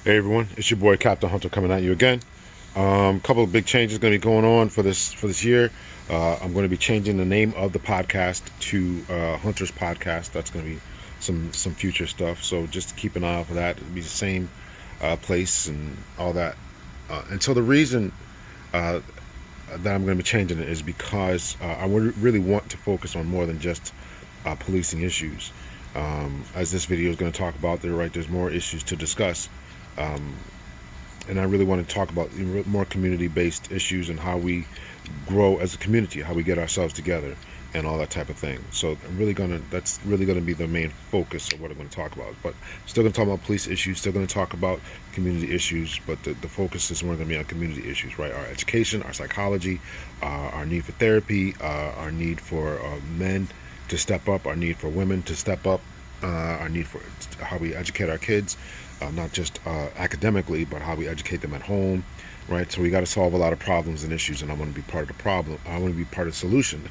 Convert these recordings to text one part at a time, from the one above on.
Hey everyone, it's your boy Captain Hunter coming at you again. Couple of big changes going to be going on for this year. I'm going to be changing the name of the podcast to Hunter's Podcast. That's going to be some future stuff. So just keep an eye out for that. It'll be the same place and all that. And so the reason uh, that I'm going to be changing it is because I really want to focus on more than just policing issues. As this video is going to talk about, there's more issues to discuss. Um, and I really want to talk about more community-based issues and how we grow as a community, how we get ourselves together, and all that type of thing. So that's really gonna be the main focus of what I'm going to talk about. But still going to talk about police issues, still going to talk about community issues, but the focus is more going to be on community issues, right? Our education, our psychology, our need for therapy, our need for men to step up, our need for women to step up, our need for how we educate our kids, not just academically, but how we educate them at home, right? So we got to solve a lot of problems and issues, and I want to be part of the problem. I want to be part of the solution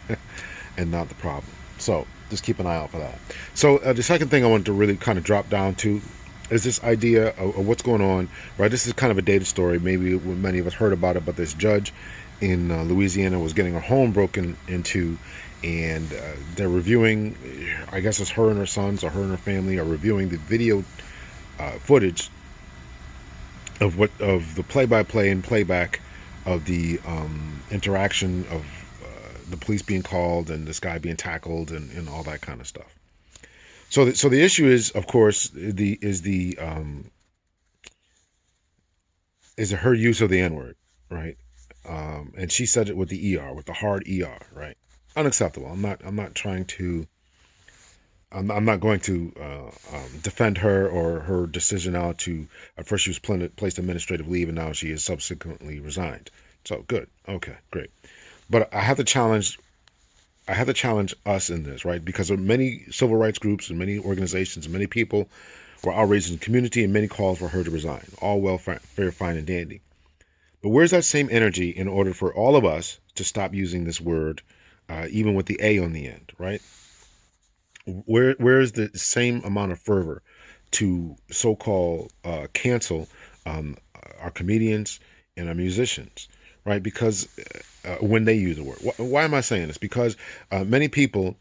and not the problem. So just keep an eye out for that. So the second thing I want to really kind of drop down to is this idea of what's going on, right? This is kind of a dated story. Maybe many of us heard about it, but this judge in Louisiana was getting her home broken into, and they're reviewing, I guess it's her and her sons or her and her family are reviewing the video footage of the play-by-play and playback of the interaction of the police being called and this guy being tackled and all that kind of stuff. So the issue is, of course, is her use of the N-word, right? And she said it with the ER, with the hard ER, right? Unacceptable. I'm not trying to. I'm not going to defend her or her decision now to. At first, she was placed administrative leave, and now she is subsequently resigned. So good, okay, great. But I have to challenge. I have to challenge us in this, right? Because there are many civil rights groups and many organizations and many people were outraged in the community, and many calls for her to resign. All well, fair, fine, and dandy. But where's that same energy in order for all of us to stop using this word, even with the A on the end, right? Where is the same amount of fervor to so-called cancel our comedians and our musicians, right? Because when they use the word, why am I saying this? Because many people,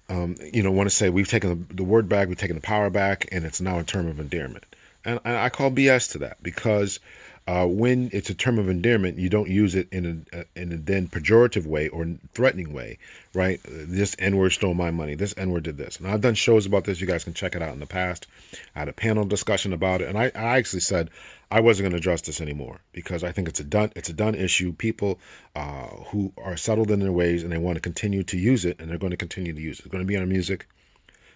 want to say we've taken the word back, we've taken the power back, and it's now a term of endearment. And I call BS to that, because when it's a term of endearment, you don't use it in a then pejorative way or threatening way, right? This N-word stole my money. This N-word did this. And I've done shows about this. You guys can check it out in the past. I had a panel discussion about it, and I actually said I wasn't going to address this anymore because I think it's a done issue. People who are settled in their ways and they want to continue to use it, and they're going to continue to use it. It's going to be in our music.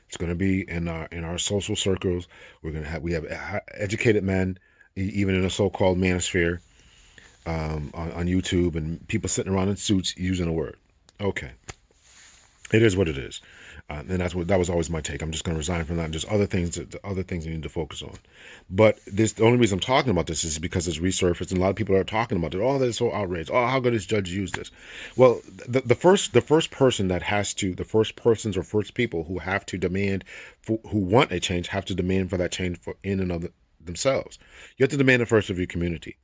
It's going to be in our social circles. We have educated men, even in a so-called manosphere, on YouTube, and people sitting around in suits using a word. Okay, it is what it is, and that was always my take. I'm just going to resign from that, and just other things you need to focus on. But the only reason I'm talking about this is because it's resurfaced, and a lot of people are talking about it. Oh, that's so outraged. Oh, how could this judge use this? Well, the first persons or first people who have to demand, who want a change, have to demand for that change for in and of themselves. You have to demand it first of your community.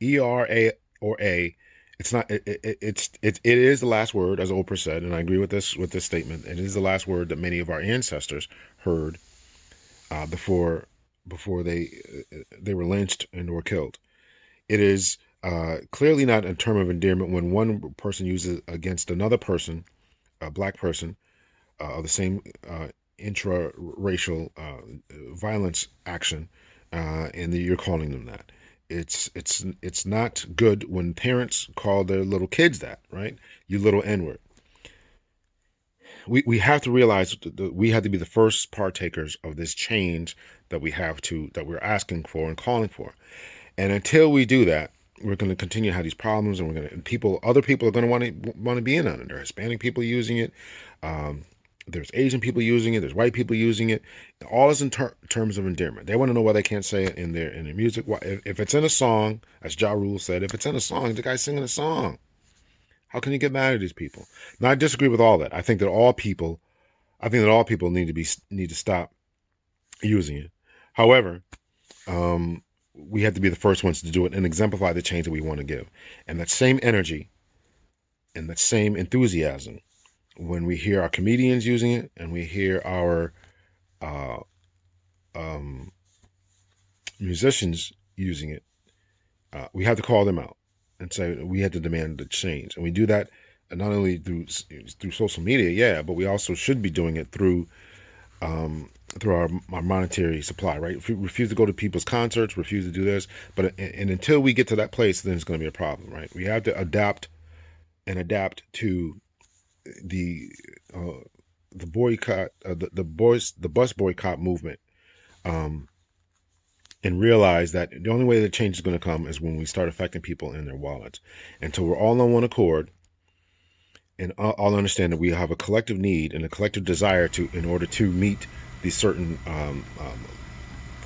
ERA or A, it's not. It is the last word, as Oprah said, and I agree with this statement. It is the last word that many of our ancestors heard before they were lynched and were killed. It is clearly not a term of endearment when one person uses it against another person, a black person, of the same intra-racial violence action, and you're calling them that. It's not good when parents call their little kids that, right? You little N-word. We have to realize that we have to be the first partakers of this change that we're asking for and calling for. And until we do that, we're going to continue to have these problems, and other people are going to want to be in on it. There are Hispanic people using it. There's Asian people using it. There's white people using it. All is in terms of endearment. They want to know why they can't say it in their music. If it's in a song, as Ja Rule said, if it's in a song, the guy's singing a song. How can you get mad at these people? Now, I disagree with all that. I think that all people need to stop using it. However, we have to be the first ones to do it and exemplify the change that we want to give. And that same energy and that same enthusiasm, when we hear our comedians using it and we hear our uh, um, musicians using it, we have to call them out and say we had to demand the change. And we do that not only through social media, yeah, but we also should be doing it through our monetary supply, right? If we refuse to go to people's concerts, refuse to do this, and until we get to that place, then it's going to be a problem, right? We have to adapt to the boycott, the bus boycott movement, and realize that the only way the change is going to come is when we start affecting people in their wallets. Until we're all on one accord and all understand that we have a collective need and a collective desire in order to meet these certain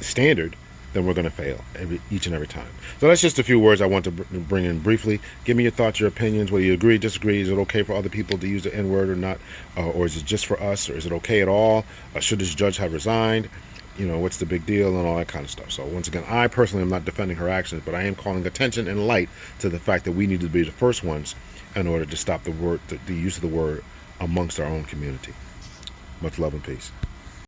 standard, then we're going to fail each and every time. So that's just a few words I want to bring in briefly. Give me your thoughts, your opinions, whether you agree, disagree. Is it okay for other people to use the N-word or not? Or is it just for us? Or is it okay at all? Should this judge have resigned? What's the big deal and all that kind of stuff. So once again, I personally am not defending her actions, but I am calling attention and light to the fact that we need to be the first ones in order to stop the use of the word amongst our own community. Much love and peace.